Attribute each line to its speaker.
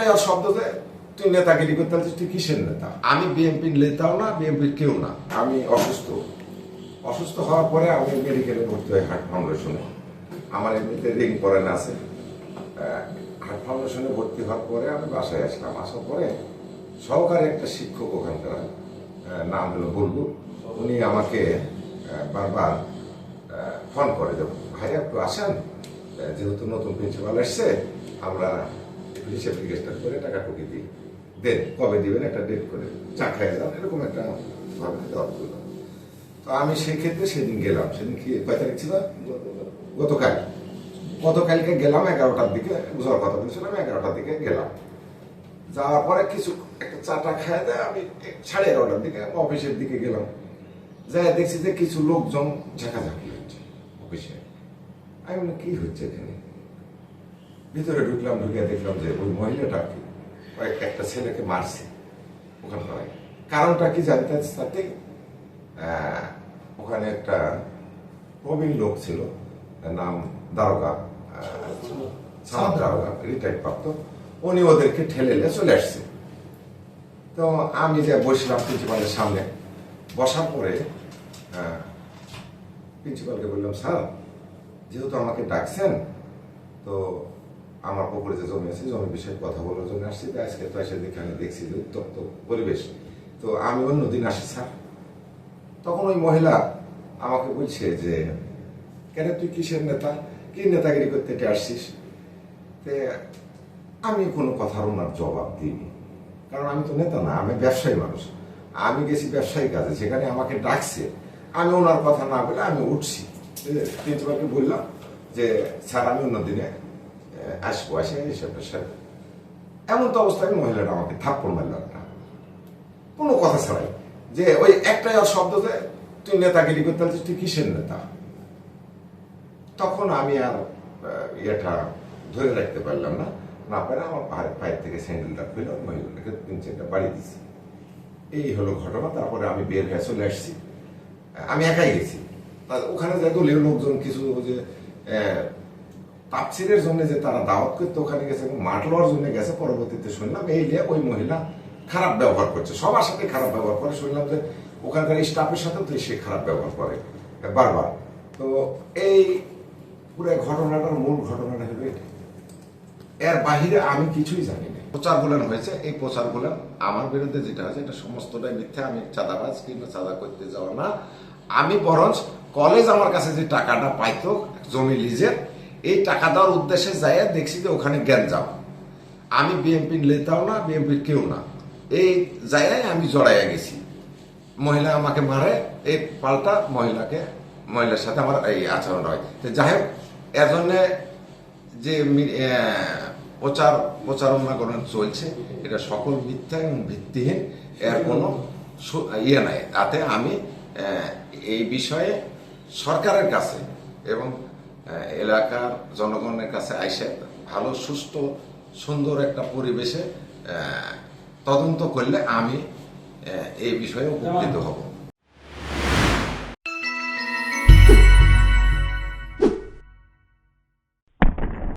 Speaker 1: একটাই আর শব্দ যে তুই নেতাগিরি করতে চাচ্ছিস, তুই কিসের নেতা? আমি বিএনপির নেতাও না, বিএনপির কেউ না। আমি অসুস্থ হওয়ার পরে আমি মেডিকেলে ভর্তি হই হার্ট ফাউন্ডেশনে। আমার এমনিতে রিং করেন আছে। হার্ট ফাউন্ডেশনে ভর্তি হওয়ার পরে আমি বাসায় আসলাম। আসার পরে সহকারী একটা শিক্ষক ওখানকার, নাম হলো বুলবুল, উনি আমাকে বারবার ফোন করে দেবো, ভাই একটু আসেন, যেহেতু নতুন প্রিন্সিপাল এসছে, আমরা হিসেব রেজিস্টার করে টাকা টুকি দিই, দেন কবে দিবেন একটা ডেট করে চা খাইয়ে যান, এরকম একটা ভাবে দেওয়া করলো। তো আমি সেক্ষেত্রে সেদিন গেলাম। সেদিন কি কয় তারিখ ছিল? গতকালকে গেলাম 11টার দিকে, যাওয়ার কথা বলছিলাম, 11টার দিকে গেলাম। যাওয়ার পরে কিছু একটা চাটা খাইয়ে দেয়, আমি 11:30টার দিকে অফিসের দিকে গেলাম। যাই দেখছি যে কিছু লোকজন ঝাঁকাঝাঁকি হচ্ছে অফিসে। আমি বললাম কি হচ্ছে এখানে? ভিতরে ঢুকলাম, ঢুকে দেখলাম যে ওই মহিলাটা কি একটা ছেলেকে মারছে ওখানকার। কারণটা কি জানতে চাচ্ছি, ওখানে একটা প্রবীণ লোক ছিল, নাম দারোগা, দারোগা, রিটায়ার্ড প্রাপ্ত, উনি ওদেরকে ঠেলে চলে আসছে। তো আমি যে বসলাম প্রিন্সিপালের সামনে, বসার পরে প্রিন্সিপালকে বললাম, স্যার যেহেতু আমাকে ডাকছেন, তো আমার পুকুরে যে জমি আছে, জমির বিষয়ে কথা বলার জন্য আসছি। আজকে তো এসে এখানে দেখছি যে উত্তপ্ত পরিবেশ, তো আমি অন্যদিন আসি স্যার। তখন ওই মহিলা আমাকে বলছে যে, কেন তুই কিসের নেতা, কি নেতাগিরি করতে এটা আসছিস? আমি কোনো কথার ওনার জবাব দিইনি, কারণ আমি তো নেতা না, আমি ব্যবসায়ী মানুষ। আমি গেছি ব্যবসায়ী কাজে, সেখানে আমাকে ডাকছে, আমি ওনার কথা না বলে আমি উঠছি। প্রিন্সিপালকে বললাম যে, স্যার আমি অন্যদিনে আসবো, আসে হিসাবের সাথে। এমন তো অবস্থায় মহিলাটা আমাকে থাপ্পড় মারল একটা, কোনো কথা ছাড়াই, যে ওই একটাই আর শব্দ যে তুই নেতাগিরি করতে চাচ্ছিস, তুই কিসের নেতা? তখন আমি আর ইয়েটা ধরে রাখতে পারলাম না, না পারে আমার পায়ের থেকে স্যান্ডেলটা খুলে মহিলাটাকে 3-4টা বাড়ি দিছি। এই হলো ঘটনা। তারপরে আমি বের হয়ে চলে আসছি। আমি একাই গেছি। ওখানে যে দলীয় লোকজন কিছু যে তাফসিরের জন্য যে তারা দাওয়াত করতে ওখানে গেছে এবং মাঠ লওয়ার জন্য গেছে, পরবর্তীতে শুনলাম এই নিয়ে ওই মহিলা খারাপ ব্যবহার করছে, সবার সাথে খারাপ ব্যবহার করে। শুনলাম যে ওখানকার স্টাফের সাথে তো সে খারাপ ব্যবহার করে বারবার। তো এই পুরো ঘটনাটার মূল ঘটনাটা হলো এটা। এর বাহিরে আমি কিছুই জানি না। প্রচারগুলান হয়েছে, এই প্রচারগুলান আমার বিরুদ্ধে যেটা হয়েছে এটা সমস্তটাই মিথ্যা। আমি চাঁদাবাজ কিংবা চাঁদা করতে যাওয়া না। আমি বরঞ্চ কলেজ আমার কাছে যে টাকাটা পাইতো জমি লিজের, এই টাকা দেওয়ার উদ্দেশ্যে যাই দেখছি যে ওখানে গ্যাঞ্জাম। আমি বিএনপির নেতাও না, বিএনপির কেউ না। এই জায়গায় আমি জড়াইয়া গেছি। মহিলা আমাকে মারে, এই পাল্টা মহিলার সাথে আমার এই আচরণ হয়। যাই হোক, এর জন্যে যে প্রচারণা চলছে, এটা সকল মিথ্যা এবং ভিত্তিহীন, এর কোনো ইয়ে নাই। তাতে আমি এই বিষয়ে সরকারের কাছে এবং এলাকার জনগণের কাছে আইসে ভালো সুস্থ সুন্দর একটা পরিবেশে তদন্ত করলে আমি এই বিষয়ে উপকৃত হব।